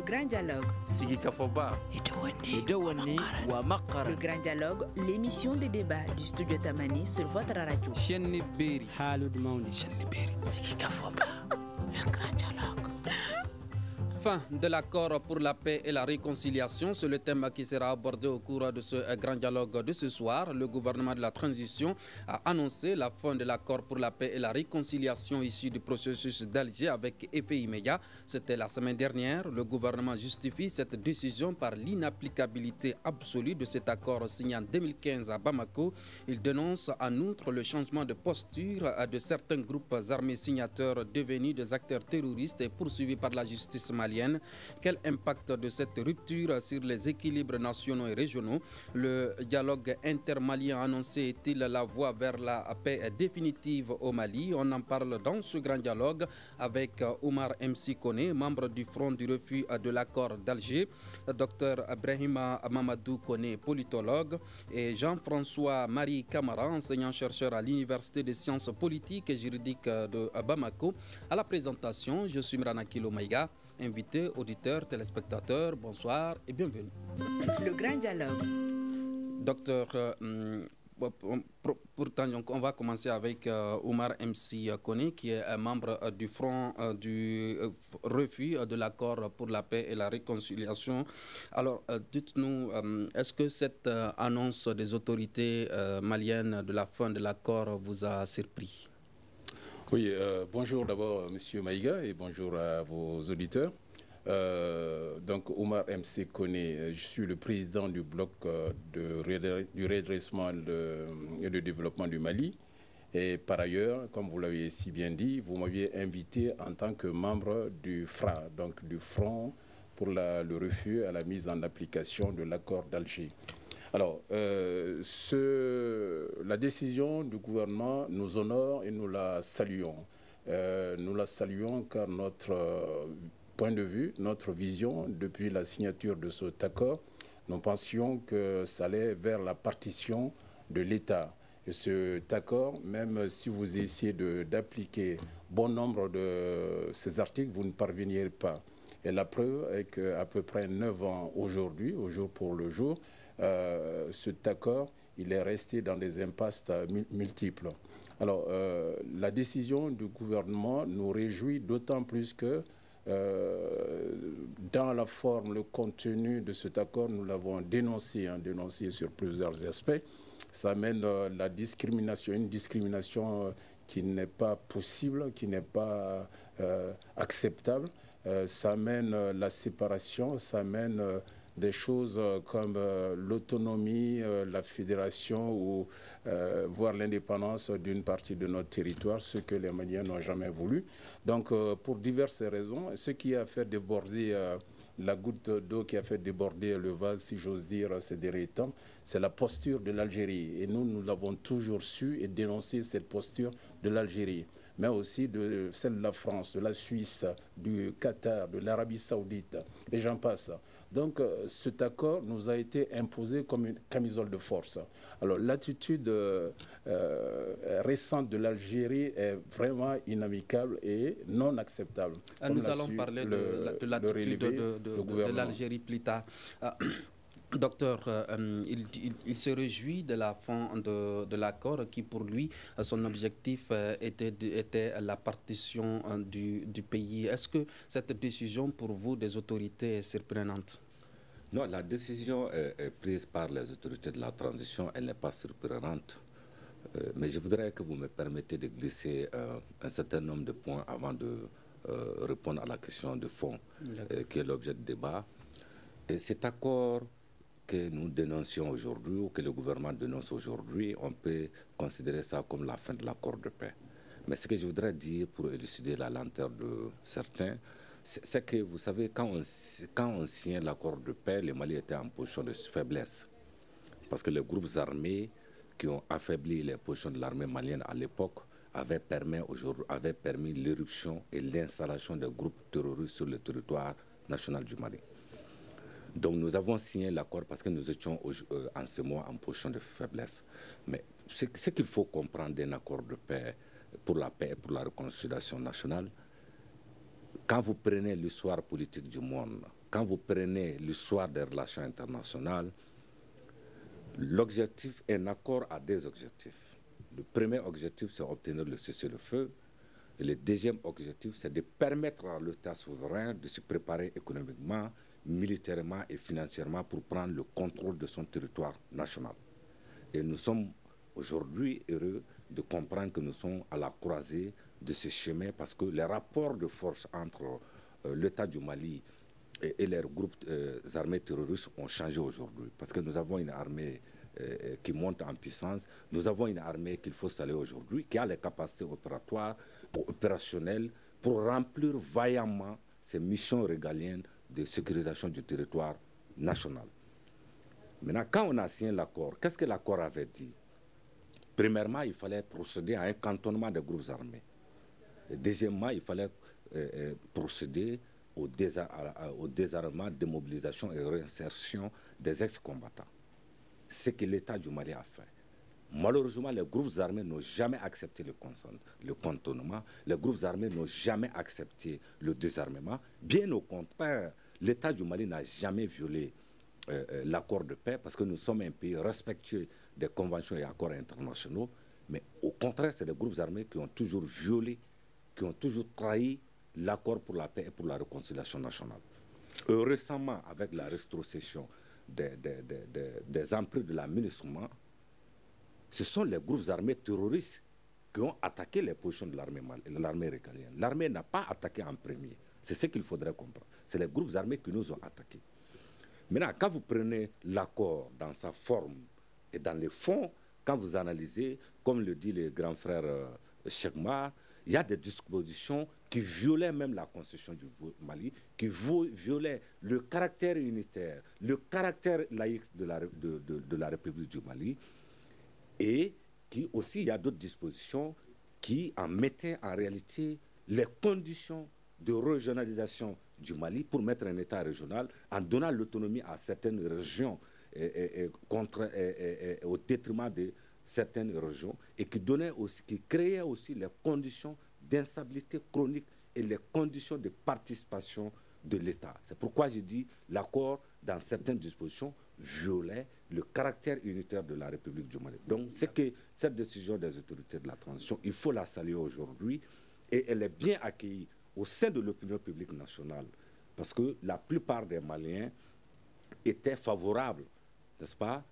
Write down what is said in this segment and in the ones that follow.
grand dialogue. Sigi Kafoba. Idawani wa Makara. Le grand dialogue, l'émission de débat du studio Tamani sur votre radio. Chenni Beri. Halud Mauni. Chenni Beri. Sigi Kafoba. Le grand dialogue. Fin de l'accord pour la paix et la réconciliation, c'est le thème qui sera abordé au cours de ce grand dialogue de ce soir. Le gouvernement de la transition a annoncé la fin de l'accord pour la paix et la réconciliation issu du processus d'Alger avec effet immédiat. C'était la semaine dernière. Le gouvernement justifie cette décision par l'inapplicabilité absolue de cet accord signé en 2015 à Bamako. Il dénonce en outre le changement de posture de certains groupes armés signataires devenus des acteurs terroristes et poursuivis par la justice malienne. Quel impact de cette rupture sur les équilibres nationaux et régionaux? Le dialogue intermalien annoncé est-il la voie vers la paix définitive au Mali? On en parle dans ce grand dialogue avec Oumar MC Koné, membre du Front du refus de l'accord d'Alger, Dr Brahima Mamadou Koné, politologue, et Jean-François Marie Camara, enseignant-chercheur à l'Université des sciences politiques et juridiques de Bamako. À la présentation, je suis Mrana Kilo Maïga. Invités, auditeurs, téléspectateurs, bonsoir et bienvenue. Le grand dialogue. Docteur, pourtant, on va commencer avec Oumar MC Koné, qui est membre du Front du refus de l'accord pour la paix et la réconciliation. Alors, dites-nous, est-ce que cette annonce des autorités maliennes de la fin de l'accord vous a surpris? Oui, bonjour d'abord Monsieur Maïga et bonjour à vos auditeurs. Donc Oumar MC Koné, je suis le président du bloc du redressement et du développement du Mali. Et par ailleurs, comme vous l'avez si bien dit, vous m'aviez invité en tant que membre du FRA, donc du Front pour le refus à la mise en application de l'accord d'Alger. Alors, la décision du gouvernement nous honore et nous la saluons. Nous la saluons car notre point de vue, notre vision, depuis la signature de cet accord, nous pensions que ça allait vers la partition de l'État. Et cet accord, même si vous essayez d'appliquer bon nombre de ces articles, vous ne parvenirez pas. Et la preuve est qu'à peu près 9 ans aujourd'hui, au jour pour le jour, cet accord, il est resté dans des impasses multiples. Alors, la décision du gouvernement nous réjouit d'autant plus que dans la forme, le contenu de cet accord, nous l'avons dénoncé sur plusieurs aspects. Ça amène la discrimination, une discrimination qui n'est pas possible, qui n'est pas acceptable. Ça amène la séparation, ça amène des choses comme l'autonomie, la fédération ou voire l'indépendance d'une partie de notre territoire, ce que les Maliens n'ont jamais voulu. Donc pour diverses raisons, ce qui a fait déborder la goutte d'eau qui a fait déborder le vase, si j'ose dire, ces derniers temps, c'est la posture de l'Algérie. Et nous l'avons toujours su et dénoncé cette posture de l'Algérie, mais aussi de celle de la France, de la Suisse, du Qatar, de l'Arabie Saoudite, et j'en passe. Donc cet accord nous a été imposé comme une camisole de force. Alors l'attitude récente de l'Algérie est vraiment inamicable et non acceptable. Nous allons parler de l'attitude de l'Algérie plus tard. Docteur, il se réjouit de la fin de l'accord qui, pour lui, son objectif était la partition du pays. Est-ce que cette décision, pour vous, des autorités, est surprenante? Non, la décision est prise par les autorités de la transition, elle n'est pas surprenante. Mais je voudrais que vous me permettez de glisser un certain nombre de points avant de répondre à la question de fond, qui est l'objet du débat. Et cet accord que nous dénoncions aujourd'hui, ou que le gouvernement dénonce aujourd'hui, on peut considérer ça comme la fin de l'accord de paix. Mais ce que je voudrais dire pour élucider la lenteur de certains, c'est que, vous savez, quand on signe l'accord de paix, le Mali était en position de faiblesse. Parce que les groupes armés qui ont affaibli les positions de l'armée malienne à l'époque avaient permis l'éruption et l'installation des groupes terroristes sur le territoire national du Mali. Donc nous avons signé l'accord parce que nous étions en ce mois en position de faiblesse. Mais ce qu'il faut comprendre d'un accord de paix pour la paix et pour la réconciliation nationale, quand vous prenez l'histoire politique du monde, quand vous prenez l'histoire des relations internationales, l'objectif, un accord a deux objectifs. Le premier objectif, c'est obtenir le cessez-le-feu. Et le deuxième objectif, c'est de permettre à l'État souverain de se préparer économiquement, militairement et financièrement pour prendre le contrôle de son territoire national. Et nous sommes aujourd'hui heureux de comprendre que nous sommes à la croisée de ce chemin parce que les rapports de force entre l'État du Mali et leurs groupes armés terroristes ont changé aujourd'hui. Parce que nous avons une armée qui monte en puissance. Nous avons une armée qu'il faut saluer aujourd'hui, qui a les capacités opératoires, opérationnelles, pour remplir vaillamment ses missions régaliennes de sécurisation du territoire national. Maintenant, quand on a signé l'accord, qu'est-ce que l'accord avait dit? Premièrement, il fallait procéder à un cantonnement des groupes armés. Et deuxièmement, il fallait procéder au désarmement, démobilisation et réinsertion des ex-combattants. Ce que l'État du Mali a fait. Malheureusement, les groupes armés n'ont jamais accepté le cantonnement. Les groupes armés n'ont jamais accepté le désarmement. Bien au contraire, l'État du Mali n'a jamais violé l'accord de paix parce que nous sommes un pays respectueux des conventions et accords internationaux. Mais au contraire, c'est les groupes armés qui ont toujours violé, qui ont toujours trahi l'accord pour la paix et pour la réconciliation nationale. Récemment, avec la rétrocession des emprises de la MINUSMA, ce sont les groupes armés terroristes qui ont attaqué les positions de l'armée régalienne. L'armée n'a pas attaqué en premier. C'est ce qu'il faudrait comprendre. C'est les groupes armés qui nous ont attaqués. Maintenant, quand vous prenez l'accord dans sa forme et dans les fonds, quand vous analysez, comme le dit le grand frère Chekma, il y a des dispositions qui violaient même la constitution du Mali, qui violaient le caractère unitaire, le caractère laïque de la République du Mali, et qui aussi, il y a d'autres dispositions qui en mettaient en réalité les conditions de régionalisation du Mali pour mettre un État régional en donnant l'autonomie à certaines régions au détriment de certaines régions et qui créaient aussi les conditions d'instabilité chronique et les conditions de participation de l'État. C'est pourquoi je dis l'accord, dans certaines dispositions, violait le caractère unitaire de la République du Mali. Donc, c'est que cette décision des autorités de la transition, il faut la saluer aujourd'hui et elle est bien accueillie au sein de l'opinion publique nationale parce que la plupart des Maliens étaient favorables, n'est-ce pas,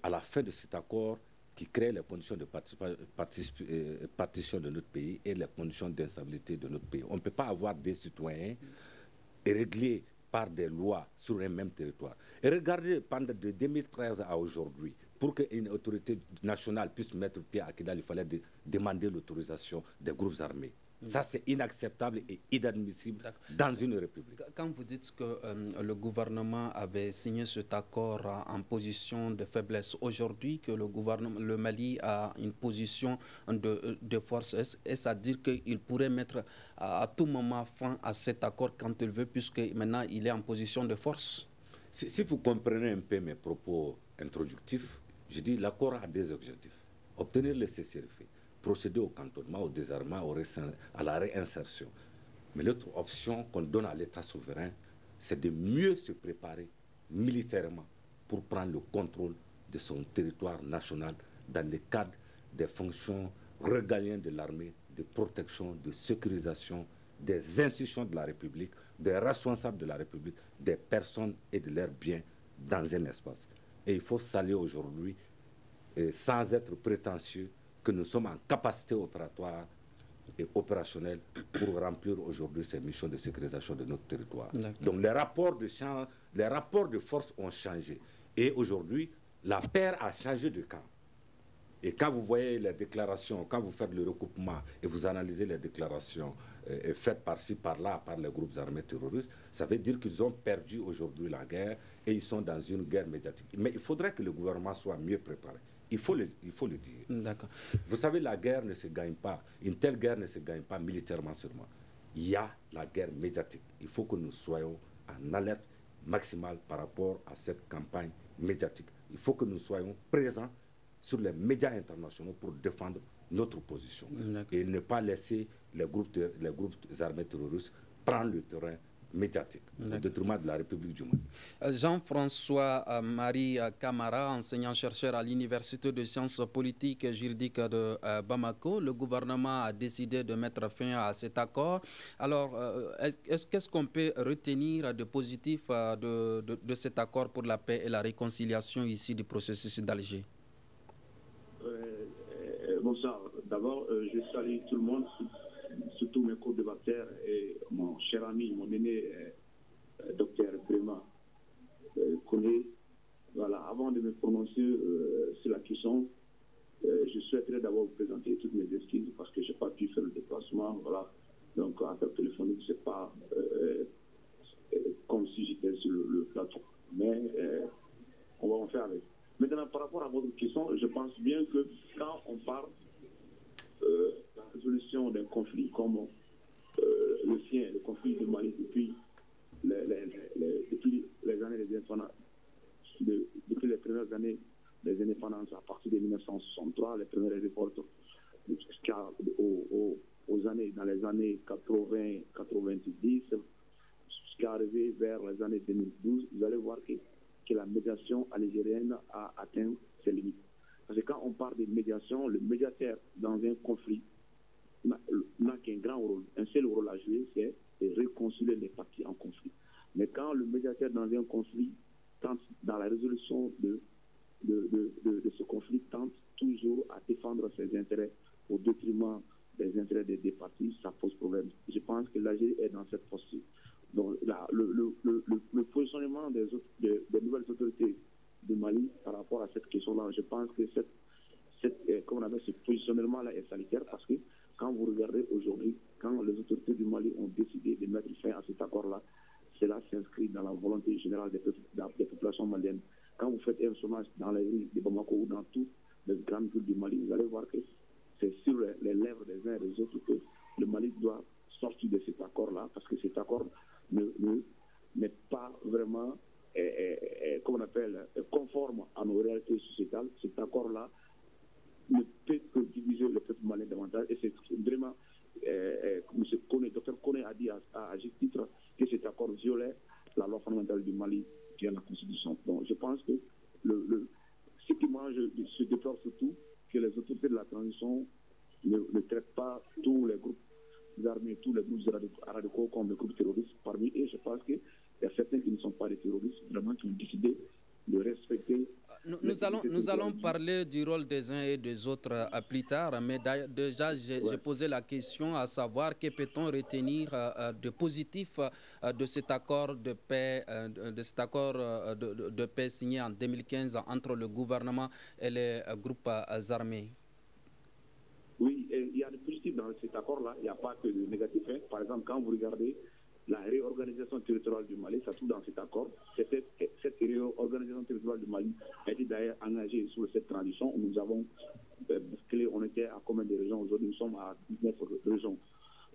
à la fin de cet accord qui crée les conditions de partition de notre pays et les conditions d'instabilité de notre pays. On ne peut pas avoir des citoyens réglés par des lois sur un même territoire. Et regardez, pendant de 2013 à aujourd'hui, pour qu'une autorité nationale puisse mettre pied à Kidal, il fallait demander l'autorisation des groupes armés. Ça, c'est inacceptable et inadmissible dans une république. Quand vous dites que le gouvernement avait signé cet accord en position de faiblesse, aujourd'hui que le Mali a une position de force, est-ce à dire qu'il pourrait mettre à tout moment fin à cet accord quand il veut, puisque maintenant il est en position de force? Si vous comprenez un peu mes propos introductifs, je dis l'accord a deux objectifs. Obtenir le cessez-le-feu, procéder au cantonnement, au désarmement, à la réinsertion. Mais l'autre option qu'on donne à l'État souverain, c'est de mieux se préparer militairement pour prendre le contrôle de son territoire national dans le cadre des fonctions régaliennes de l'armée, de protection, de sécurisation des institutions de la République, des responsables de la République, des personnes et de leurs biens dans un espace. Et il faut saluer aujourd'hui, sans être prétentieux, que nous sommes en capacité opératoire et opérationnelle pour remplir aujourd'hui ces missions de sécurisation de notre territoire. Donc les rapports de force ont changé. Et aujourd'hui, la paire a changé de camp. Et quand vous voyez les déclarations, quand vous faites le recoupement et vous analysez les déclarations faites par-ci, par-là, par les groupes armés terroristes, ça veut dire qu'ils ont perdu aujourd'hui la guerre et ils sont dans une guerre médiatique. Mais il faudrait que le gouvernement soit mieux préparé. Il faut le dire. D'accord. Vous savez, la guerre ne se gagne pas. Une telle guerre ne se gagne pas militairement seulement. Il y a la guerre médiatique. Il faut que nous soyons en alerte maximale par rapport à cette campagne médiatique. Il faut que nous soyons présents sur les médias internationaux pour défendre notre position. Et ne pas laisser les groupes armés terroristes prendre le terrain médiatique, au détriment de la République du Mali. Jean-François Marie Camara, enseignant-chercheur à l'Université de sciences politiques et juridiques de Bamako. Le gouvernement a décidé de mettre fin à cet accord. Alors, qu'est-ce qu'on peut retenir de positif de cet accord pour la paix et la réconciliation ici du processus d'Alger? Bonsoir. D'abord, je salue tout le monde, surtout mes co-débatteurs et mon cher ami, mon aîné, docteur Bréma Koné. Voilà, avant de me prononcer sur la question, je souhaiterais d'abord vous présenter toutes mes excuses parce que je n'ai pas pu faire le déplacement. Voilà. Donc, appel téléphonique, ce n'est pas comme si j'étais sur le plateau. Mais on va en faire avec. Maintenant, par rapport à votre question, je pense bien que quand on parle de la résolution d'un conflit comme le sien, le conflit du Mali depuis les années des indépendances, depuis les premières années des indépendances à partir de 1963, les premières révoltes dans les années 80-90, jusqu'à arriver vers les années 2012, vous allez voir que la médiation algérienne a atteint ses limites. Parce que quand on parle de médiation, le médiateur dans un conflit n'a qu'un grand rôle. Un seul rôle à jouer, c'est de réconcilier les parties en conflit. Mais quand le médiateur dans un conflit tente, dans la résolution de ce conflit, tente toujours à défendre ses intérêts au détriment des intérêts des deux parties, ça pose problème. Je pense que l'Algérie est dans cette posture. Donc, le positionnement des nouvelles autorités du Mali par rapport à cette question-là, je pense que ce positionnement-là est sanitaire parce que quand vous regardez aujourd'hui, quand les autorités du Mali ont décidé de mettre fin à cet accord-là, cela s'inscrit dans la volonté générale des populations maliennes. Quand vous faites un sondage dans les rues de Bamako ou dans toutes les grandes villes du Mali, vous allez voir que c'est sur les lèvres des uns et des autres que le Mali doit sortir de cet accord-là parce que cet accord n'est pas vraiment conforme à nos réalités sociétales. Cet accord-là ne peut que diviser le peuple malien davantage. Et c'est vraiment, Dr Koné a dit à juste titre que cet accord violait la loi fondamentale du Mali qui est la Constitution. Donc je pense que ce qui moi je déplore surtout que les autorités de la transition ne traitent pas tous les groupes armés, tous les groupes radicaux comme les groupes terroristes. Parmi eux, je pense qu'il y a certains qui ne sont pas des terroristes, vraiment qui ont décidé de respecter. Nous allons parler du rôle des uns et des autres plus tard, mais déjà j'ai posé la question à savoir que peut-on retenir de positif de cet accord de paix, de paix signé en 2015 entre le gouvernement et les groupes armés. Oui, il y a de positif dans cet accord-là, il n'y a pas que de négatif. Par exemple, quand vous regardez la réorganisation territoriale du Mali, ça se trouve dans cet accord. Cette réorganisation territoriale du Mali a été d'ailleurs engagée sur cette transition. Nous avons on était à combien de régions? Aujourd'hui, nous sommes à 19 régions.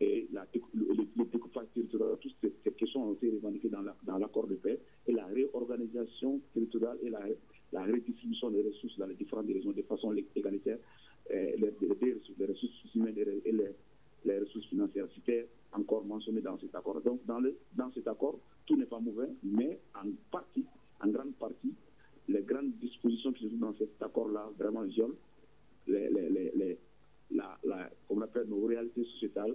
Et le découpage territorial, toutes ces questions ont été revendiquées dans l'accord de paix. Et la réorganisation territoriale et la redistribution des ressources dans les différentes régions de façon égalitaire, les ressources humaines et les ressources financières, c'était encore mentionné dans cet accord. Donc, dans cet accord, tout n'est pas mauvais, mais en grande partie, les grandes dispositions qui se trouvent dans cet accord-là vraiment violent comme on appelle nos réalités sociétales,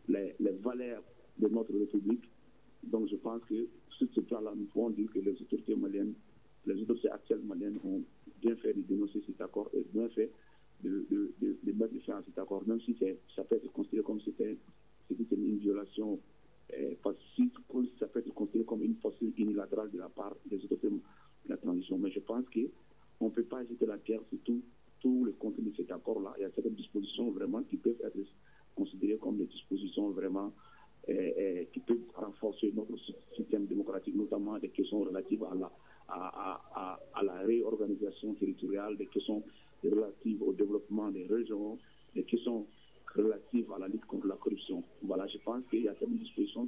les valeurs de notre République. Donc, je pense que sur ce plan-là, nous pouvons dire que les autorités maliennes, les autorités actuelles maliennes ont bien fait de dénoncer cet accord et bien fait de mettre fin à cet accord, même si ça peut être considéré comme c'était une violation, ça peut être considéré comme une posture unilatérale de la part des autorités de la transition. Mais je pense qu'on ne peut pas jeter la pierre sur tout le contenu de cet accord-là. Il y a certaines dispositions vraiment qui peuvent être considérées comme des dispositions vraiment qui peuvent renforcer notre système démocratique, notamment des questions relatives à la réorganisation territoriale, des questions relatives au développement des régions, des questions relatives à la lutte contre la corruption. Voilà, je pense qu'il y a certaines dispositions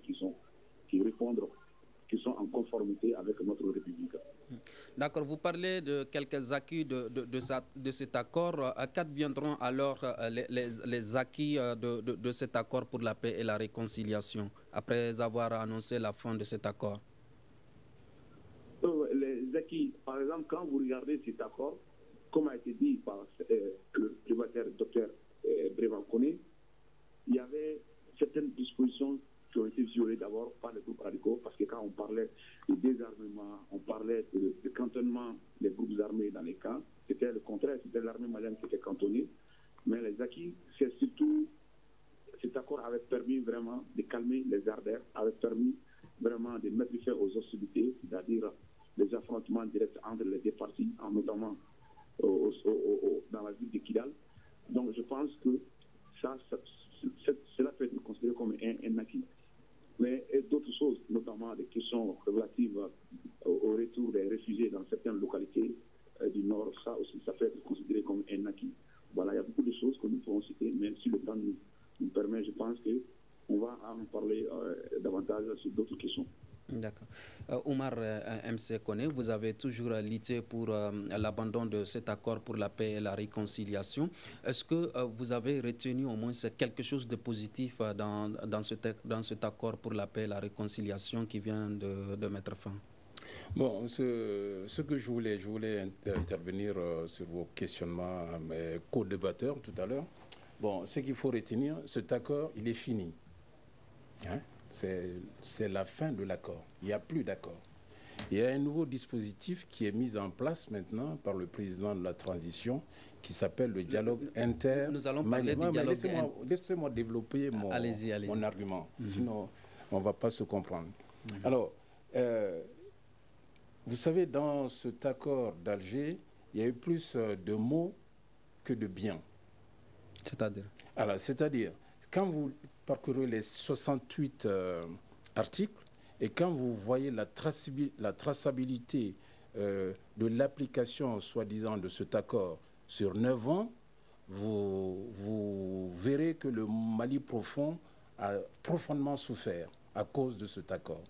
qui répondent qui sont en conformité avec notre République. D'accord, vous parlez de quelques acquis de cet accord. Qu'adviendront alors les acquis de cet accord pour la paix et la réconciliation après avoir annoncé la fin de cet accord? Les acquis, par exemple, quand vous regardez cet accord, comme a été dit par le primaire Dr Brévan Koné, il y avait certaines dispositions qui ont été violées d'abord par les groupes radicaux, parce que quand on parlait de désarmement, on parlait de cantonnement des groupes armés dans les camps, c'était le contraire, c'était l'armée malienne qui était cantonnée. Mais les acquis, c'est surtout, cet accord avait permis vraiment de calmer les ardeurs, avait permis vraiment de mettre fin aux hostilités, c'est-à-dire les affrontements directs entre les deux parties, notamment dans la ville de Kidal. Donc je pense que cela peut être considéré comme un acquis. Mais d'autres choses, notamment des questions relatives au retour des réfugiés dans certaines localités du Nord, ça aussi, ça peut être considéré comme un acquis. Voilà, il y a beaucoup de choses que nous pouvons citer, mais si le temps nous permet, je pense qu'on va en parler davantage sur d'autres questions. D'accord. Oumar MC Koné, vous avez toujours lutté pour l'abandon de cet accord pour la paix et la réconciliation. Est-ce que vous avez retenu au moins quelque chose de positif dans cet accord pour la paix et la réconciliation qui vient de mettre fin? Bon, ce que je voulais intervenir sur vos questionnements à mes co-débatteurs tout à l'heure. Bon, ce qu'il faut retenir, cet accord, il est fini. Hein? C'est la fin de l'accord. Il n'y a plus d'accord. Il y a un nouveau dispositif qui est mis en place maintenant par le président de la transition qui s'appelle le dialogue inter. Nous allons parler du dialogue. Laissez-moi développer mon argument. Sinon, on ne va pas se comprendre. Alors, vous savez, dans cet accord d'Alger, il y a eu plus de mots que de biens. C'est-à-dire? Alors, c'est-à-dire, quand vous parcourez les 68 articles et quand vous voyez la traçabilité de l'application, soi-disant, de cet accord sur 9 ans, vous verrez que le Mali profond a profondément souffert à cause de cet accord.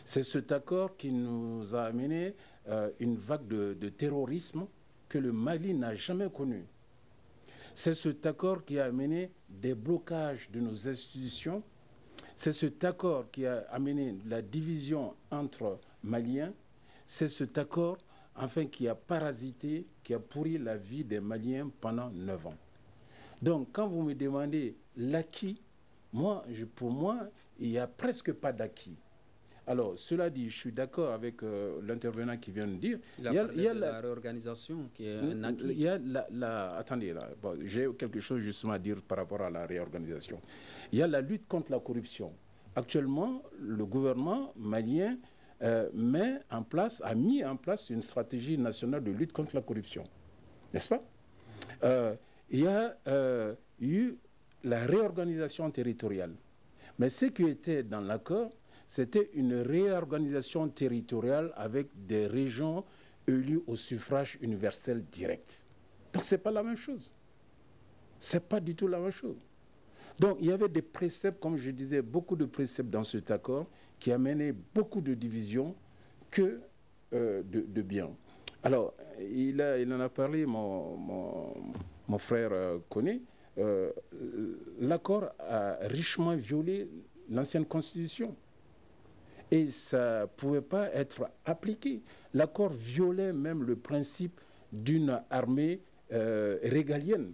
C'est cet accord qui nous a amené une vague de terrorisme que le Mali n'a jamais connue. C'est cet accord qui a amené des blocages de nos institutions. C'est cet accord qui a amené la division entre Maliens. C'est cet accord, enfin, qui a parasité, qui a pourri la vie des Maliens pendant 9 ans. Donc, quand vous me demandez l'acquis, pour moi, il n'y a presque pas d'acquis. Alors, cela dit, je suis d'accord avec l'intervenant qui vient de dire. Il y a la réorganisation qui est un acquis. Il y a attendez, là, bon, j'ai quelque chose justement à dire par rapport à la réorganisation. Il y a la lutte contre la corruption. Actuellement, le gouvernement malien a mis en place une stratégie nationale de lutte contre la corruption. N'est-ce pas? Il y a eu la réorganisation territoriale. Mais ce qui était dans l'accord, c'était une réorganisation territoriale avec des régions élues au suffrage universel direct. Donc, ce n'est pas la même chose. Ce n'est pas du tout la même chose. Donc, il y avait des préceptes, comme je disais, beaucoup de préceptes dans cet accord qui amenaient beaucoup de divisions que de biens. Alors, il en a parlé, mon frère Koné. L'accord a richement violé l'ancienne constitution. Et ça ne pouvait pas être appliqué. L'accord violait même le principe d'une armée régalienne.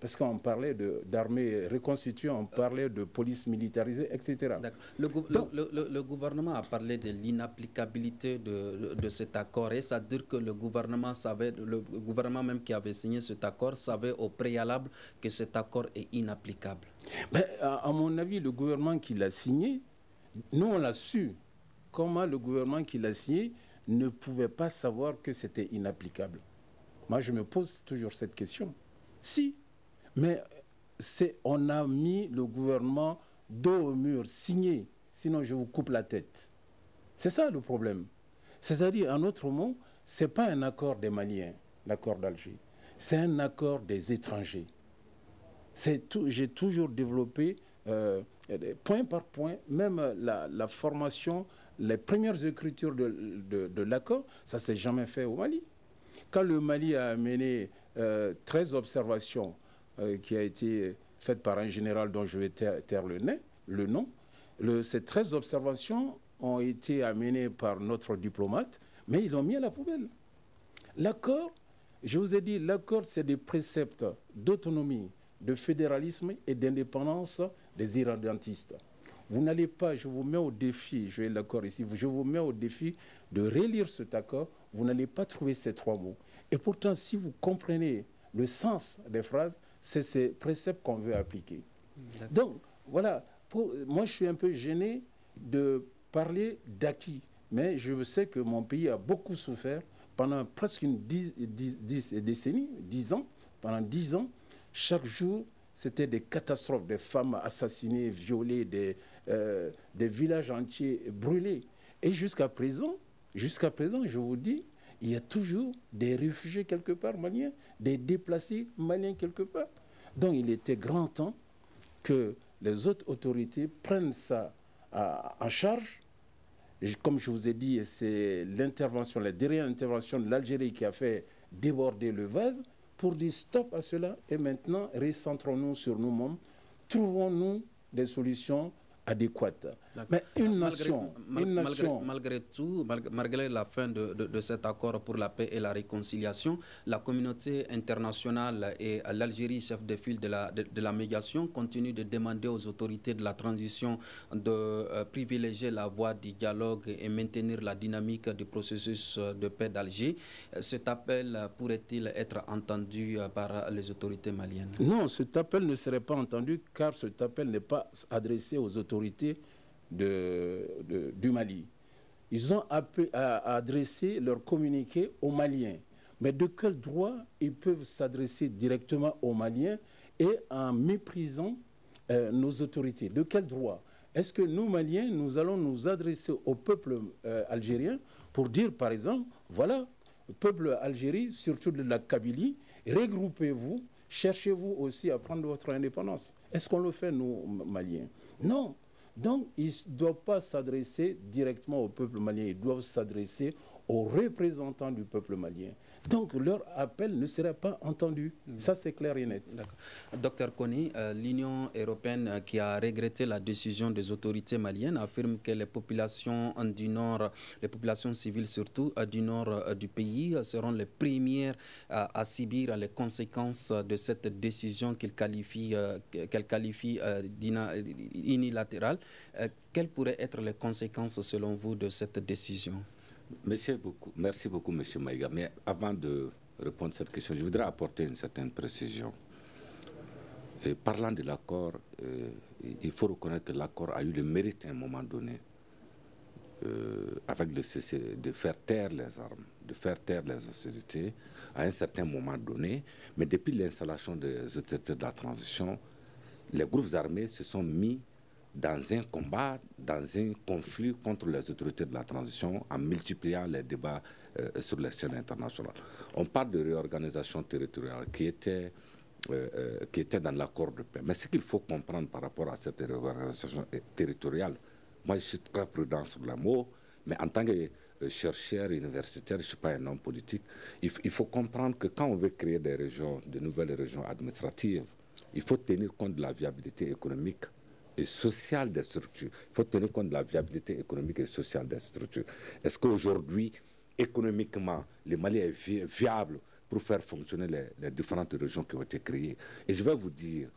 Parce qu'on parlait d'armée reconstituée, on parlait de police militarisée, etc. Le gouvernement a parlé de l'inapplicabilité de cet accord. Et ça veut dire que le gouvernement même qui avait signé cet accord savait au préalable que cet accord est inapplicable. À mon avis, le gouvernement qui l'a signé, nous, on l'a su. Comment le gouvernement qui l'a signé ne pouvait pas savoir que c'était inapplicable? Moi, je me pose toujours cette question. Si, mais on a mis le gouvernement dos au mur, signé, sinon je vous coupe la tête. C'est ça le problème. C'est-à-dire, en autre mot, ce n'est pas un accord des Maliens, l'accord d'Alger. C'est un accord des étrangers. J'ai toujours développé point par point, même la formation les premières écritures de l'accord, ça ne s'est jamais fait au Mali. Quand le Mali a amené 13 observations qui a été faites par un général dont je vais taire le nom, ces 13 observations ont été amenées par notre diplomate, mais ils l'ont mis à la poubelle. L'accord, je vous ai dit, l'accord, c'est des préceptes d'autonomie, de fédéralisme et d'indépendance des irrédentistes. Vous n'allez pas, je vous mets au défi, je vais l'accord ici, je vous mets au défi de relire cet accord, vous n'allez pas trouver ces 3 mots. Et pourtant, si vous comprenez le sens des phrases, c'est ces préceptes qu'on veut appliquer. Donc, voilà, moi je suis un peu gêné de parler d'acquis, mais je sais que mon pays a beaucoup souffert pendant presque une décennie, 10 ans, pendant 10 ans, chaque jour, c'était des catastrophes, des femmes assassinées, violées, des villages entiers brûlés. Et jusqu'à présent, je vous dis, il y a toujours des réfugiés quelque part maliens, des déplacés maliens quelque part. Donc il était grand temps que les autres autorités prennent ça en charge. Comme je vous ai dit, c'est l'intervention, la dernière intervention de l'Algérie qui a fait déborder le vase pour dire stop à cela et maintenant recentrons-nous sur nous-mêmes, trouvons-nous des solutions adéquate. Mais malgré tout, malgré la fin de cet accord pour la paix et la réconciliation, la communauté internationale et l'Algérie, chef de file de la médiation, continuent de demander aux autorités de la transition de privilégier la voie du dialogue et maintenir la dynamique du processus de paix d'Alger. Cet appel pourrait-il être entendu par les autorités maliennes? Non, cet appel ne serait pas entendu car cet appel n'est pas adressé aux autorités du Mali. Ils ont adressé leur communiqué aux Maliens. Mais de quel droit ils peuvent s'adresser directement aux Maliens et en méprisant nos autorités? De quel droit? Est-ce que nous, Maliens, nous allons nous adresser au peuple algérien pour dire, par exemple, voilà, le peuple algérien, surtout de la Kabylie, regroupez-vous, cherchez-vous aussi à prendre votre indépendance? Est-ce qu'on le fait, nous, Maliens? Non. Donc, ils ne doivent pas s'adresser directement au peuple malien, ils doivent s'adresser aux représentants du peuple malien. Donc, leur appel ne serait pas entendu. Ça, c'est clair et net. Docteur Kony, l'Union européenne qui a regretté la décision des autorités maliennes affirme que les populations du nord, les populations civiles surtout du nord du pays, seront les premières à subir les conséquences de cette décision qu'elle qualifie unilatérale. Quelles pourraient être les conséquences, selon vous, de cette décision? Merci beaucoup, M. Maïga. Mais avant de répondre à cette question, je voudrais apporter une certaine précision. Parlant de l'accord, il faut reconnaître que l'accord a eu le mérite à un moment donné, avec le cessez, de faire taire les armes, de faire taire les hostilités à un certain moment donné. Mais depuis l'installation des autorités de la transition, les groupes armés se sont mis dans un combat, dans un conflit contre les autorités de la transition en multipliant les débats sur les scènes internationales. On parle de réorganisation territoriale qui était dans l'accord de paix. Mais ce qu'il faut comprendre par rapport à cette réorganisation territoriale, moi je suis très prudent sur le mot, mais en tant que chercheur universitaire, je ne suis pas un homme politique, il faut comprendre que quand on veut créer des régions, de nouvelles régions administratives, il faut tenir compte de la viabilité économique et sociale des structures. Il faut tenir compte de la viabilité économique et sociale des structures. Est-ce qu'aujourd'hui, économiquement, le Mali est viable pour faire fonctionner les différentes régions qui ont été créées? Et je vais vous dire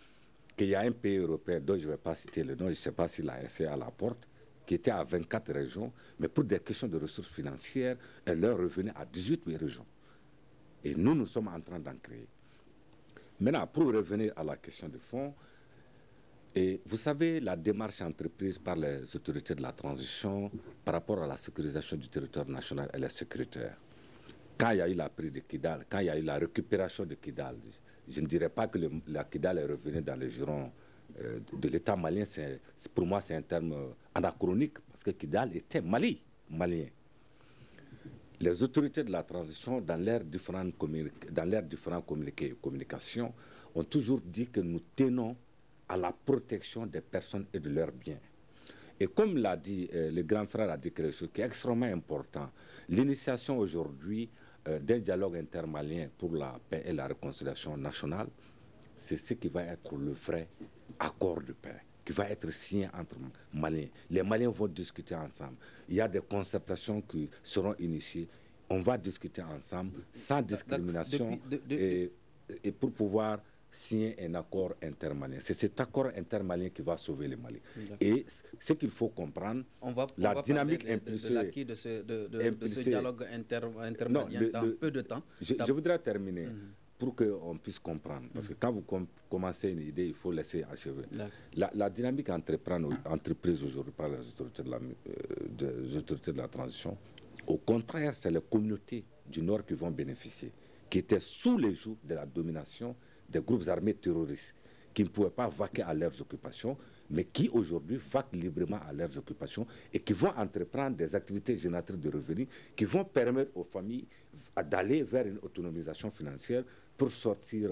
qu'il y a un pays européen dont je ne vais pas citer le nom, je ne sais pas s'il a essayé à la porte, qui était à 24 régions, mais pour des questions de ressources financières, elle leur revenait à 18 régions. Et nous sommes en train d'en créer. Maintenant, pour revenir à la question de fond, et vous savez, la démarche entreprise par les autorités de la transition par rapport à la sécurisation du territoire national, elle est sécuritaire. Quand il y a eu la prise de Kidal, quand il y a eu la récupération de Kidal, je ne dirais pas que la Kidal est revenue dans les jurons de l'État malien. Pour moi, c'est un terme anachronique, parce que Kidal était malien. Les autorités de la transition, dans leurs différentes communiqués et communications, ont toujours dit que nous tenons à la protection des personnes et de leurs biens. Et comme l'a dit, le grand frère a dit quelque chose qui est extrêmement important. L'initiation aujourd'hui d'un dialogue intermalien pour la paix et la réconciliation nationale, c'est ce qui va être le vrai accord de paix, qui va être signé entre Maliens. Les Maliens vont discuter ensemble. Il y a des concertations qui seront initiées. On va discuter ensemble, sans discrimination, et pour pouvoir signer un accord intermalien. C'est cet accord intermalien qui va sauver le Mali. Et ce qu'il faut comprendre, la dynamique impulsée... de l'acquis de ce dialogue intermalien dans peu de temps. Je voudrais terminer pour qu'on puisse comprendre. Parce que quand vous commencez une idée, il faut laisser achever. La dynamique entreprise aujourd'hui par les autorités de la transition, au contraire, c'est les communautés du Nord qui vont bénéficier, qui étaient sous les jougs de la domination des groupes armés terroristes, qui ne pouvaient pas vaquer à leurs occupations, mais qui aujourd'hui vaquent librement à leurs occupations et qui vont entreprendre des activités génératrices de revenus, qui vont permettre aux familles d'aller vers une autonomisation financière pour sortir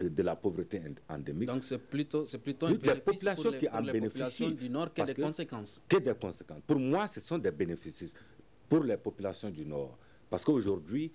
de la pauvreté endémique. Donc c'est plutôt un bénéfice pour les populations du Nord que des conséquences. Que des conséquences. Pour moi, ce sont des bénéfices pour les populations du Nord. Parce qu'aujourd'hui,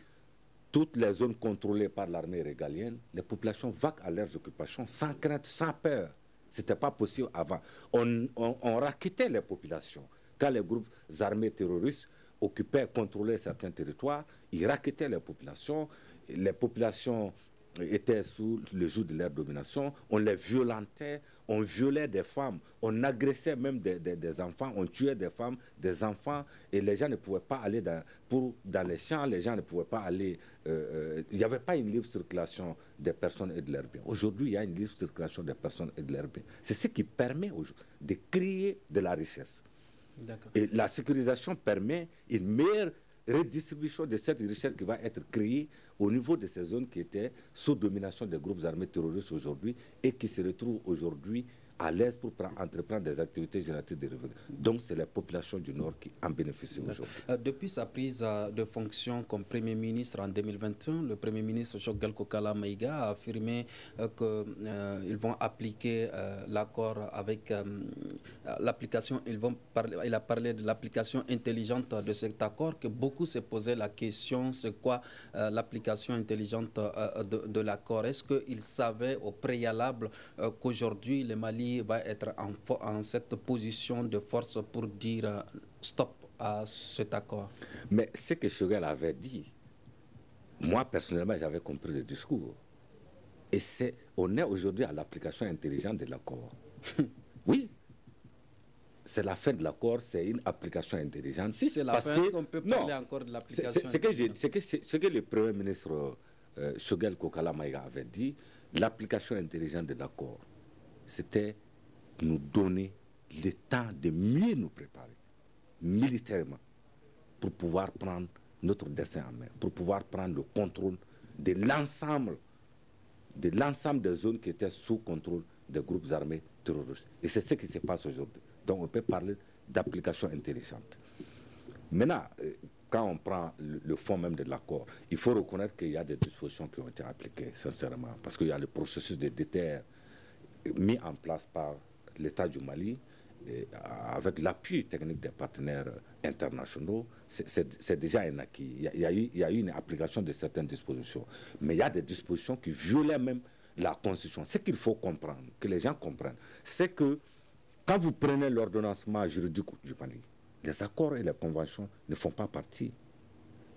toutes les zones contrôlées par l'armée régalienne, les populations vaquent à leurs occupations sans crainte, sans peur. Ce n'était pas possible avant. On racquettait les populations. Quand les groupes armés terroristes occupaient, contrôlaient certains territoires, ils racquettaient les populations. Les populations étaient sous le joug de leur domination. On les violentait, on violait des femmes, on agressait même des enfants, on tuait des femmes, des enfants, et les gens ne pouvaient pas aller dans les champs, les gens ne pouvaient pas aller... il n'y avait pas une libre circulation des personnes et de leurs biens. Aujourd'hui, il y a une libre circulation des personnes et de leurs biens. C'est ce qui permet de créer de la richesse. Et la sécurisation permet une meilleure redistribution de cette richesse qui va être créée au niveau de ces zones qui étaient sous domination des groupes armés terroristes aujourd'hui et qui se retrouvent aujourd'hui à l'aise pour entreprendre des activités génératrices de revenus. Donc, c'est la population du Nord qui en bénéficie aujourd'hui. Depuis sa prise de fonction comme Premier ministre en 2021, le Premier ministre Choguel Kokala Maïga a affirmé qu'ils vont appliquer l'accord avec l'application. Il a parlé de l'application intelligente de cet accord, que beaucoup se posaient la question, c'est quoi l'application intelligente de l'accord? Est-ce qu'il savait au préalable qu'aujourd'hui, le Mali va être en cette position de force pour dire stop à cet accord? Mais ce que Choguel avait dit, moi personnellement j'avais compris le discours. Et on est aujourd'hui à l'application intelligente de l'accord. Oui, c'est la fin de l'accord, c'est une application intelligente. Si c'est la fin, est-ce qu'on peut parler encore de l'application intelligente? Ce que le Premier ministre Choguel Kokala Maïga avait dit, l'application intelligente de l'accord, c'était nous donner le temps de mieux nous préparer militairement pour pouvoir prendre notre destin en main, pour pouvoir prendre le contrôle de l'ensemble des zones qui étaient sous contrôle des groupes armés terroristes. Et c'est ce qui se passe aujourd'hui. Donc on peut parler d'application intelligente. Maintenant, quand on prend le fond même de l'accord, il faut reconnaître qu'il y a des dispositions qui ont été appliquées, sincèrement, parce qu'il y a le processus de déterre mis en place par l'État du Mali, avec l'appui technique des partenaires internationaux. C'est déjà un acquis. Il y a eu une application de certaines dispositions. Mais il y a des dispositions qui violaient même la Constitution. Ce qu'il faut comprendre, que les gens comprennent, c'est que quand vous prenez l'ordonnancement juridique du Mali, les accords et les conventions ne font pas partie.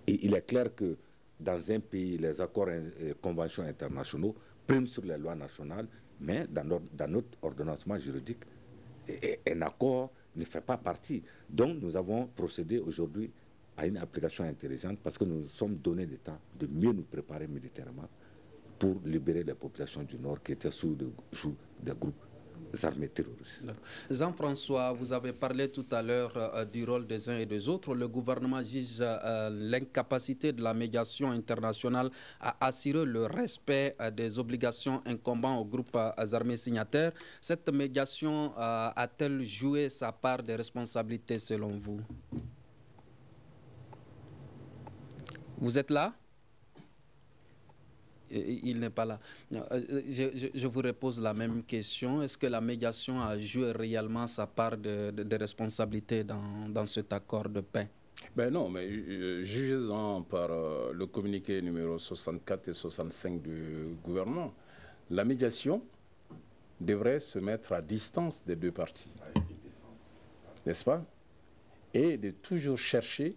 Et il est clair que dans un pays, les accords et conventions internationaux priment sur les lois nationales, mais dans notre ordonnancement juridique, un accord ne fait pas partie. Donc nous avons procédé aujourd'hui à une application intelligente parce que nous sommes donné le temps de mieux nous préparer militairement pour libérer les populations du Nord qui étaient sous le joug des groupes armés terroristes. Jean-François, vous avez parlé tout à l'heure du rôle des uns et des autres. Le gouvernement juge l'incapacité de la médiation internationale à assurer le respect des obligations incombant aux groupes armés signataires. Cette médiation a-t-elle joué sa part de responsabilité selon vous? Vous êtes là? il n'est pas là. Je vous repose la même question. Est-ce que la médiation a joué réellement sa part de responsabilité dans cet accord de paix? Ben non, mais jugez-en par le communiqué numéro 64 et 65 du gouvernement. La médiation devrait se mettre à distance des deux parties. N'est-ce pas? Et de toujours chercher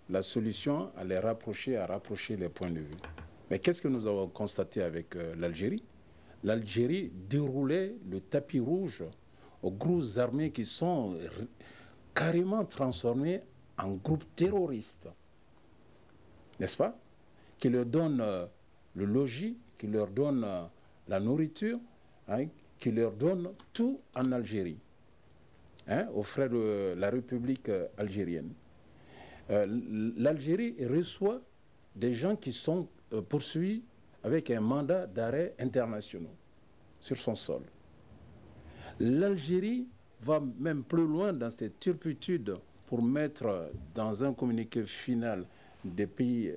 la solution à les rapprocher, à rapprocher les points de vue. Mais qu'est-ce que nous avons constaté avec l'Algérie? L'Algérie déroulait le tapis rouge aux groupes armés qui sont carrément transformés en groupes terroristes. N'est-ce pas? Qui leur donnent le logis, qui leur donnent la nourriture, hein, qui leur donnent tout en Algérie, hein, aux frères de la République algérienne. L'Algérie reçoit des gens qui sont poursuivis avec un mandat d'arrêt international sur son sol. L'Algérie va même plus loin dans cette turpitude pour mettre dans un communiqué final des pays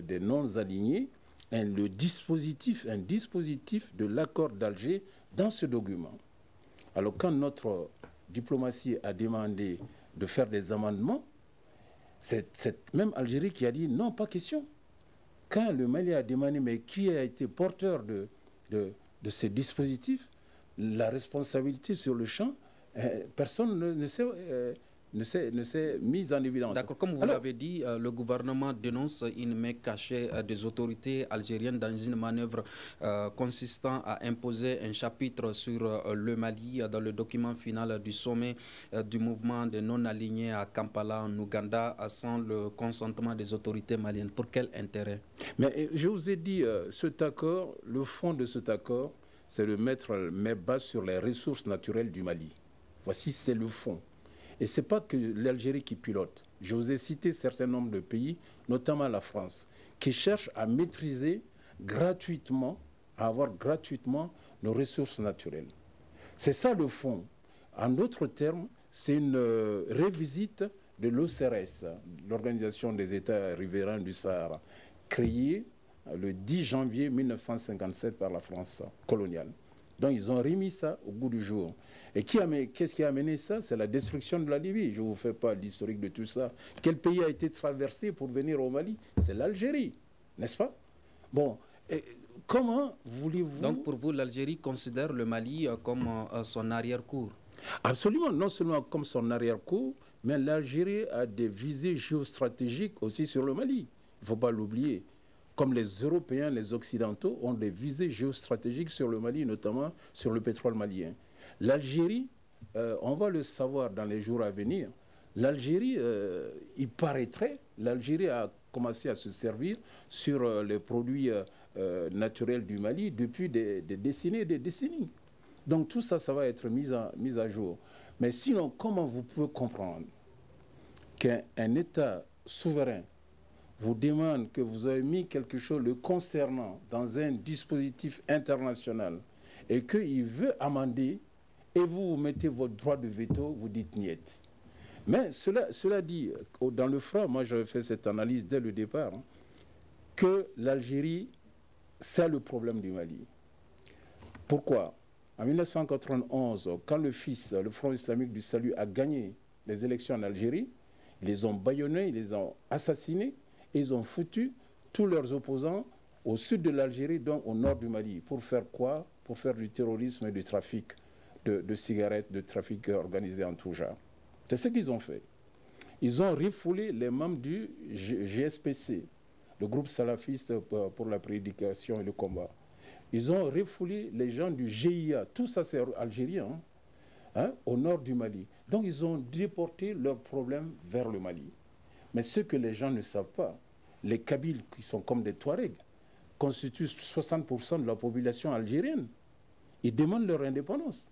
des non-alignés un dispositif de l'accord d'Alger dans ce document. Alors quand notre diplomatie a demandé de faire des amendements, c'est cette même Algérie qui a dit non, pas question. Quand le Mali a demandé mais qui a été porteur de ces dispositifs, la responsabilité sur le champ, personne ne s'est mise en évidence. D'accord, comme vous l'avez dit, le gouvernement dénonce une main cachée des autorités algériennes dans une manœuvre consistant à imposer un chapitre sur le Mali dans le document final du sommet du mouvement des non-alignés à Kampala, en Ouganda, sans le consentement des autorités maliennes. Pour quel intérêt? Mais je vous ai dit, cet accord, le fond de cet accord, c'est de mettre mes bases sur les ressources naturelles du Mali. Voici, c'est le fond. Et ce n'est pas que l'Algérie qui pilote. Je vous ai cité un certain nombre de pays, notamment la France, qui cherchent à maîtriser gratuitement, à avoir gratuitement nos ressources naturelles. C'est ça le fond. En d'autres termes, c'est une revisite de l'OCRS, l'Organisation des États riverains du Sahara, créée le 10 janvier 1957 par la France coloniale. Donc ils ont remis ça au goût du jour. Et qu'est-ce qui a amené ça? C'est la destruction de la Libye. Je ne vous fais pas l'historique de tout ça. Quel pays a été traversé pour venir au Mali? C'est l'Algérie, n'est-ce pas? Bon, et comment voulez-vous... Donc pour vous, l'Algérie considère le Mali comme son arrière-cour? Absolument, non seulement comme son arrière-cour, mais l'Algérie a des visées géostratégiques aussi sur le Mali. Il ne faut pas l'oublier. Comme les Européens, les Occidentaux ont des visées géostratégiques sur le Mali, notamment sur le pétrole malien. L'Algérie, on va le savoir dans les jours à venir, l'Algérie, il paraîtrait, l'Algérie a commencé à se servir sur les produits naturels du Mali depuis des décennies et des décennies. Donc tout ça, ça va être mis à jour. Mais sinon, comment vous pouvez comprendre qu'un État souverain vous demande que vous avez mis quelque chose le concernant dans un dispositif international et qu'il veut amender et vous mettez votre droit de veto, vous dites niet. Mais cela dit, dans le front, moi j'avais fait cette analyse dès le départ, hein, que l'Algérie, c'est le problème du Mali. Pourquoi? En 1991, quand le Front islamique du salut a gagné les élections en Algérie, ils les ont bâillonnés, ils les ont assassinés, et ils ont foutu tous leurs opposants au sud de l'Algérie, donc au nord du Mali. Pour faire quoi? Pour faire du terrorisme et du trafic de cigarettes, de trafic organisé en tout genre. C'est ce qu'ils ont fait. Ils ont refoulé les membres du GSPC, le groupe salafiste pour la prédication et le combat. Ils ont refoulé les gens du GIA, tout ça c'est algérien, hein, au nord du Mali. Donc ils ont déporté leurs problèmes vers le Mali. Mais ce que les gens ne savent pas, les Kabyles qui sont comme des Touaregs, constituent 60% de la population algérienne. Ils demandent leur indépendance.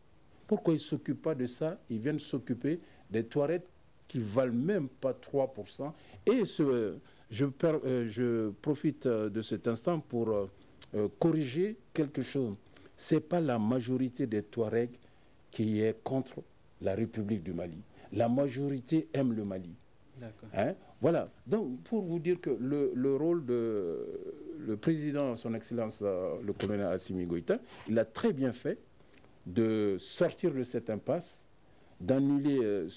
Pourquoi ils ne s'occupent pas de ça? Ils viennent s'occuper des Touaregs qui ne valent même pas 3%. Et je profite de cet instant pour corriger quelque chose. Ce n'est pas la majorité des Touaregs qui est contre la République du Mali. La majorité aime le Mali. Hein? Voilà. Donc, pour vous dire que le rôle de le président, son Excellence, le colonel Assimi Goïta, il a très bien fait de sortir de cette impasse, d'annuler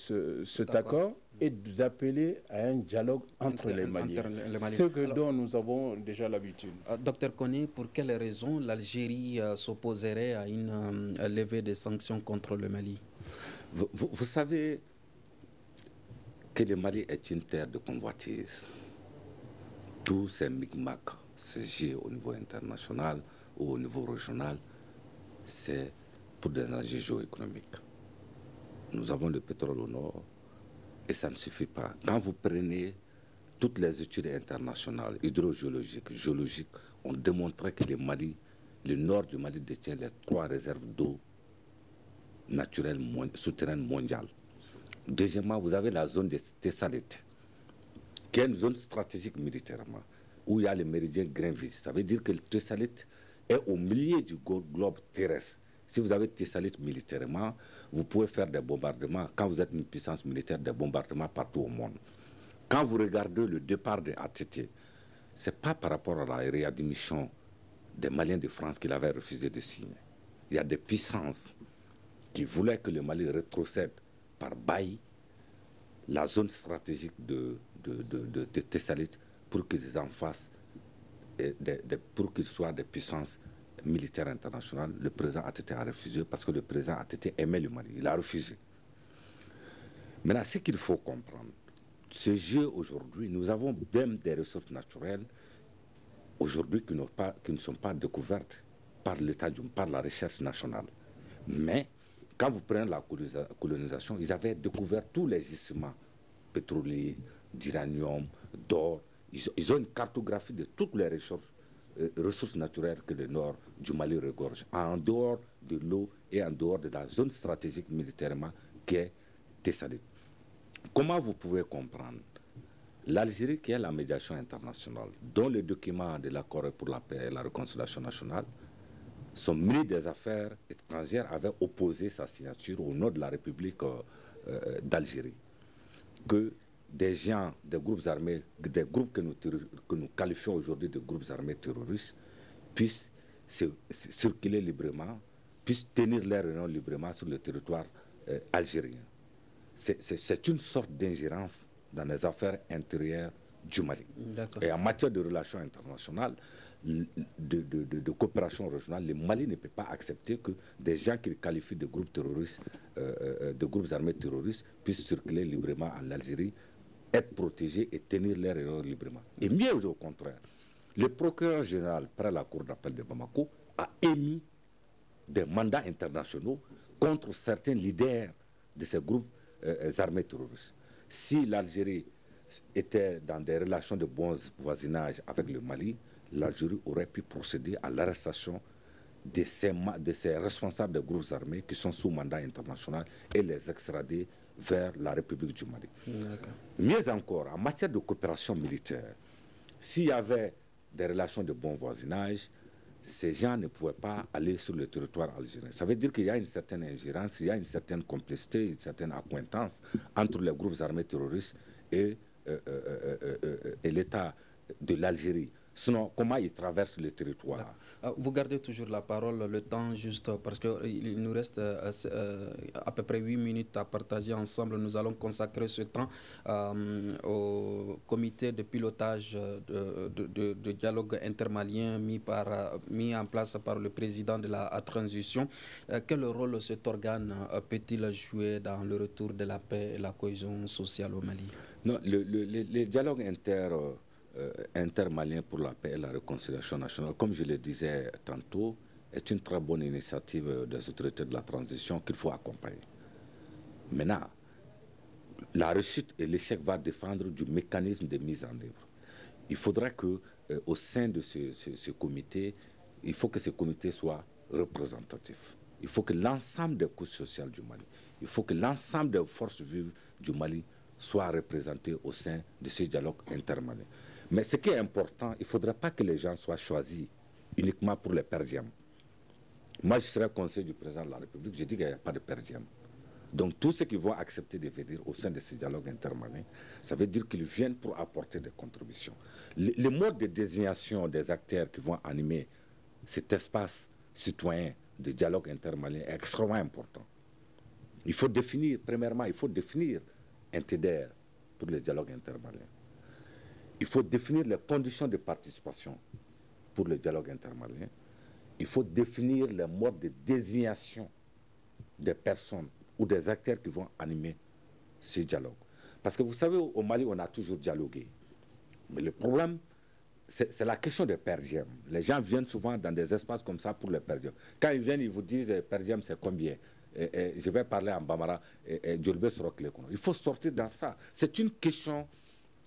cet accord et d'appeler à un dialogue entre les Maliens. Ce dont nous avons déjà l'habitude. Docteur Koné, pour quelles raisons l'Algérie s'opposerait à une levée des sanctions contre le Mali? Vous savez que le Mali est une terre de convoitise. Tous ces micmacs, ces jeux au niveau international ou au niveau régional, c'est pour des enjeux géoéconomiques. Nous avons le pétrole au nord et ça ne suffit pas. Quand vous prenez toutes les études internationales, hydrogéologiques, géologiques, ont démontré que le nord du Mali détient les 3 réserves d'eau naturelle souterraine mondiale. Deuxièmement, vous avez la zone des Tessalites, qui est une zone stratégique militairement, où il y a le méridien Greenwich. Ça veut dire que le Tessalite est au milieu du globe terrestre. Si vous avez Tessalite militairement, vous pouvez faire des bombardements, quand vous êtes une puissance militaire, des bombardements partout au monde. Quand vous regardez le départ de ATT, ce n'est pas par rapport à la réadmission des Maliens de France qu'il avait refusé de signer. Il y a des puissances qui voulaient que le Mali rétrocède par bail la zone stratégique de Tessalite pour qu'ils en fassent, pour qu'ils soient des puissances militaires internationales. Le président ATT a refusé parce que le président ATT aimait le Mali. Il a refusé. Maintenant, ce qu'il faut comprendre, ce jeu aujourd'hui, nous avons même des ressources naturelles aujourd'hui qui ne sont pas découvertes par l'État, par la recherche nationale. Mais quand vous prenez la colonisation, ils avaient découvert tous les gisements pétroliers, d'uranium, d'or. Ils ont une cartographie de toutes les ressources naturelles que le nord du Mali regorge, en dehors de l'eau et en dehors de la zone stratégique militairement qui est Tessalite. Comment vous pouvez comprendre l'Algérie, qui est la médiation internationale, dont les documents de l'accord pour la paix et la réconciliation nationale, son ministre des Affaires étrangères avait opposé sa signature au nom de la République d'Algérie, que des gens, des groupes armés, des groupes que nous qualifions aujourd'hui de groupes armés terroristes, puissent circuler librement, puissent tenir leurs réunions librement sur le territoire algérien. C'est une sorte d'ingérence dans les affaires intérieures du Mali. Et en matière de relations internationales, de coopération régionale, le Mali ne peut pas accepter que des gens qu'il qualifie de groupes terroristes, de groupes armés terroristes, puissent circuler librement en Algérie, être protégés et tenir leurs réunions librement. Et mieux au contraire, le procureur général près la cour d'appel de Bamako a émis des mandats internationaux contre certains leaders de ces groupes armés terroristes. Si l'Algérie était dans des relations de bon voisinage avec le Mali, l'Algérie aurait pu procéder à l'arrestation de ces responsables des groupes armés qui sont sous mandat international et les extrader vers la République du Mali. Mieux encore, en matière de coopération militaire, s'il y avait des relations de bon voisinage, ces gens ne pouvaient pas aller sur le territoire algérien. Ça veut dire qu'il y a une certaine ingérence, il y a une certaine complicité, une certaine accointance entre les groupes armés terroristes et l'État de l'Algérie. Sinon, comment ils traversent le territoire? Vous gardez toujours la parole, le temps juste, parce qu'il nous reste à peu près 8 minutes à partager ensemble. Nous allons consacrer ce temps au comité de pilotage de dialogue intermalien mis en place par le président de la transition. Quel rôle cet organe peut-il jouer dans le retour de la paix et la cohésion sociale au Mali? Non, le dialogue intermalien pour la paix et la réconciliation nationale, comme je le disais tantôt, est une très bonne initiative des autorités de la transition qu'il faut accompagner. Maintenant, la réussite et l'échec va dépendre du mécanisme de mise en œuvre. Il faudra que, au sein de ce comité, il faut que ce comité soit représentatif. Il faut que l'ensemble des couches sociales du Mali, il faut que l'ensemble des forces vives du Mali soient représentées au sein de ce dialogue intermalien. Mais ce qui est important, il ne faudrait pas que les gens soient choisis uniquement pour les per diem. Moi, je serais conseiller du président de la République, je dis qu'il n'y a pas de per diem. Donc tous ceux qui vont accepter de venir au sein de ce dialogue intermalien, ça veut dire qu'ils viennent pour apporter des contributions. Le mode de désignation des acteurs qui vont animer cet espace citoyen de dialogue intermalien est extrêmement important. Il faut définir, premièrement, il faut définir un TDR pour le dialogue intermalien. Il faut définir les conditions de participation pour le dialogue intermalien. Il faut définir les modes de désignation des personnes ou des acteurs qui vont animer ce dialogue. Parce que vous savez, au Mali, on a toujours dialogué. Mais le problème, c'est la question des per diem. Les gens viennent souvent dans des espaces comme ça pour les per diem. Quand ils viennent, ils vous disent per diem, c'est combien? Je vais parler en Bambara, il faut sortir dans ça. C'est une question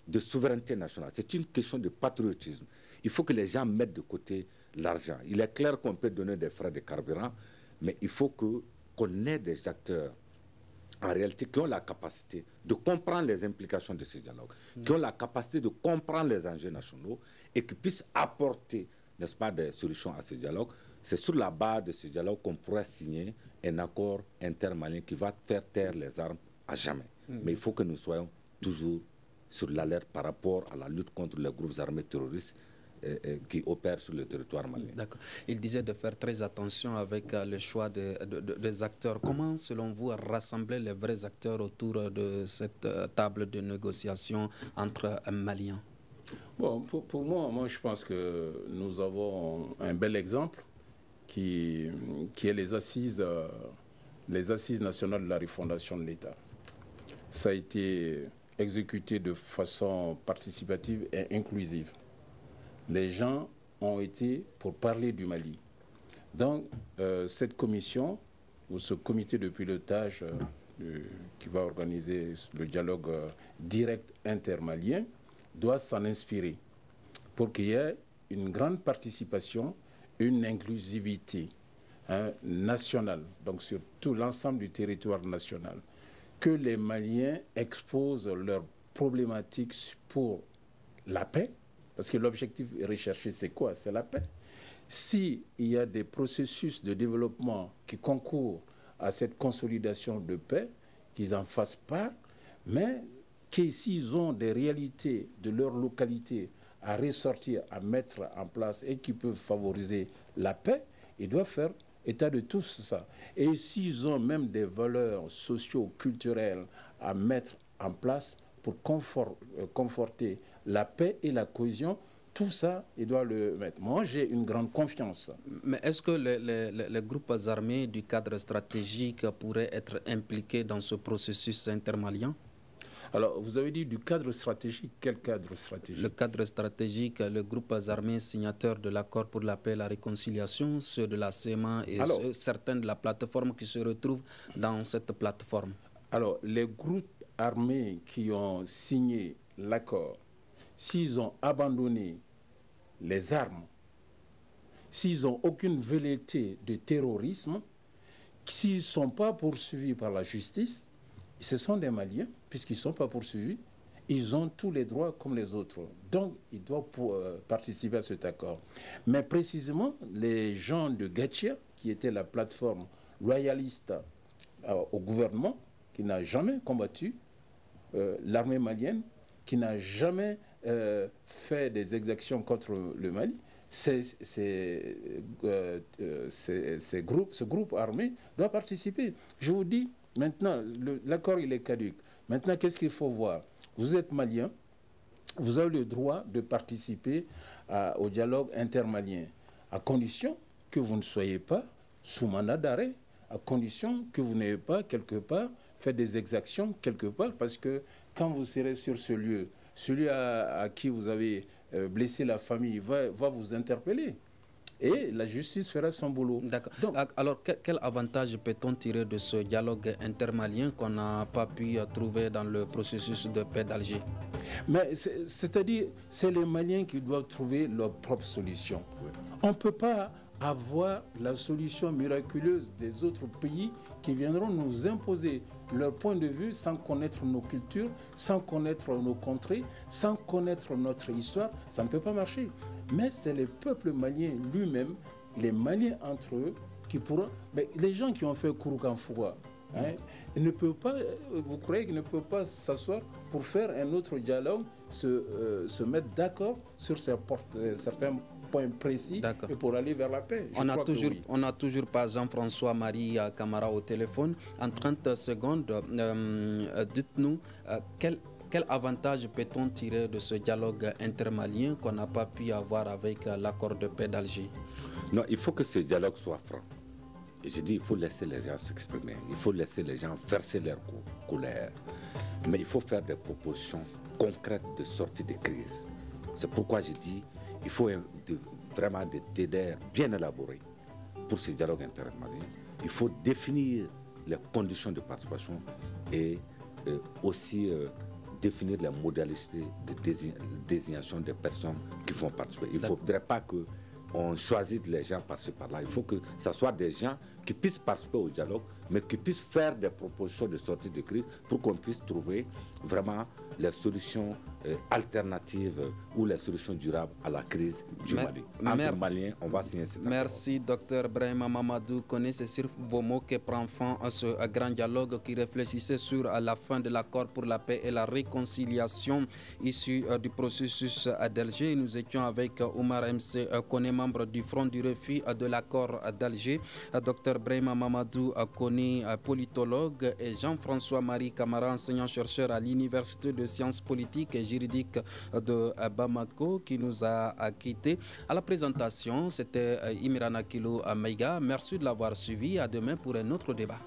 de souveraineté nationale, c'est une question de patriotisme. Il faut que les gens mettent de côté l'argent. Il est clair qu'on peut donner des frais de carburant, mais il faut qu'on ait des acteurs en réalité qui ont la capacité de comprendre les implications de ce dialogue, qui ont la capacité de comprendre les enjeux nationaux et qui puissent apporter, n'est-ce pas, des solutions à ce dialogue. C'est sur la base de ce dialogue qu'on pourrait signer un accord intermalien qui va faire taire les armes à jamais. Mais il faut que nous soyons toujours sur l'alerte par rapport à la lutte contre les groupes armés terroristes qui opèrent sur le territoire malien. D'accord. Il disait de faire très attention avec le choix des acteurs. Comment, selon vous, rassembler les vrais acteurs autour de cette table de négociation entre Maliens? Bon, pour moi, je pense que nous avons un bel exemple qui est les assises nationales de la refondation de l'État. Ça a été exécuté de façon participative et inclusive. Les gens ont été pour parler du Mali. Donc, cette commission, ou ce comité de pilotage qui va organiser le dialogue direct intermalien, doit s'en inspirer pour qu'il y ait une grande participation, une inclusivité nationale, donc sur tout l'ensemble du territoire national, que les Maliens exposent leurs problématiques pour la paix, parce que l'objectif recherché, c'est quoi? C'est la paix. S'il y a des processus de développement qui concourent à cette consolidation de paix, qu'ils en fassent part, mais que s'ils ont des réalités de leur localité à ressortir, à mettre en place et qui peuvent favoriser la paix, ils doivent faire état de tout ça. Et s'ils ont même des valeurs socio-culturelles à mettre en place pour conforter la paix et la cohésion, tout ça, ils doivent le mettre. Moi, j'ai une grande confiance. Mais est-ce que les groupes armés du cadre stratégique pourraient être impliqués dans ce processus intermalien? Alors, vous avez dit du cadre stratégique. Quel cadre stratégique? Le cadre stratégique, les groupes armés signataires de l'accord pour la paix et la réconciliation, ceux de la CEMA et certains de la plateforme qui se retrouvent dans cette plateforme. Alors, les groupes armés qui ont signé l'accord, s'ils ont abandonné les armes, s'ils n'ont aucune velléité de terrorisme, s'ils ne sont pas poursuivis par la justice, ce sont des Maliens, puisqu'ils ne sont pas poursuivis, ils ont tous les droits comme les autres. Donc, ils doivent participer à cet accord. Mais précisément, les gens de Gatchia, qui était la plateforme loyaliste au gouvernement, qui n'a jamais combattu l'armée malienne, qui n'a jamais fait des exactions contre le Mali, ce groupe armé doit participer. Je vous dis, maintenant, l'accord il est caduc. Maintenant, qu'est-ce qu'il faut voir? Vous êtes malien, vous avez le droit de participer au dialogue intermalien, à condition que vous ne soyez pas sous mandat d'arrêt, à condition que vous n'ayez pas quelque part fait des exactions quelque part, parce que quand vous serez sur ce lieu, celui à qui vous avez blessé la famille va vous interpeller. Et la justice fera son boulot. D'accord. Alors, quel avantage peut-on tirer de ce dialogue intermalien qu'on n'a pas pu trouver dans le processus de paix d'Alger? Mais c'est-à-dire, c'est les Maliens qui doivent trouver leur propre solution. Oui. On ne peut pas avoir la solution miraculeuse des autres pays qui viendront nous imposer leur point de vue sans connaître nos cultures, sans connaître nos contrées, sans connaître notre histoire. Ça ne peut pas marcher. Mais c'est le peuple malien lui-même, les Maliens entre eux, qui pourront... Mais les gens qui ont fait Kouroukanfoua, Il ne peut pas, vous croyez qu'il ne peut pas s'asseoir pour faire un autre dialogue, se mettre d'accord sur certains points précis et pour aller vers la paix? On n'a toujours pas Jean-François Marie Camara au téléphone. En 30 secondes, dites-nous quel avantage peut-on tirer de ce dialogue intermalien qu'on n'a pas pu avoir avec l'accord de paix d'Alger? Non, il faut que ce dialogue soit franc. Et je dis, il faut laisser les gens s'exprimer. Il faut laisser les gens verser leur colère. Mais il faut faire des propositions concrètes de sortie de crise. C'est pourquoi je dis, il faut vraiment des TDR bien élaborés pour ce dialogue intermalien. Il faut définir les conditions de participation et aussi définir les modalités de désignation des personnes qui vont participer. Il ne faudrait pas qu'on choisisse les gens par-ci par-là. Il faut que ce soit des gens qui puissent participer au dialogue, mais qui puissent faire des propositions de sortie de crise pour qu'on puisse trouver vraiment les solutions alternatives ou les solutions durables à la crise du Mali. Entre Maliens, on va signer cet accord. Merci, Dr Brahima Mamadou Koné. C'est sur vos mots que prend fin ce grand dialogue qui réfléchissait sur la fin de l'accord pour la paix et la réconciliation issu du processus d'Alger. Nous étions avec Oumar MC Koné, membre du Front du refus de l'accord d'Alger, Dr Brahima Mamadou Koné, politologue, et Jean-François Marie Camara, enseignant-chercheur à l'Université de sciences politiques et juridiques de Bamako, qui nous a quittés. À la présentation, c'était Imirana Kilo Meiga. Merci de l'avoir suivi. À demain pour un autre débat.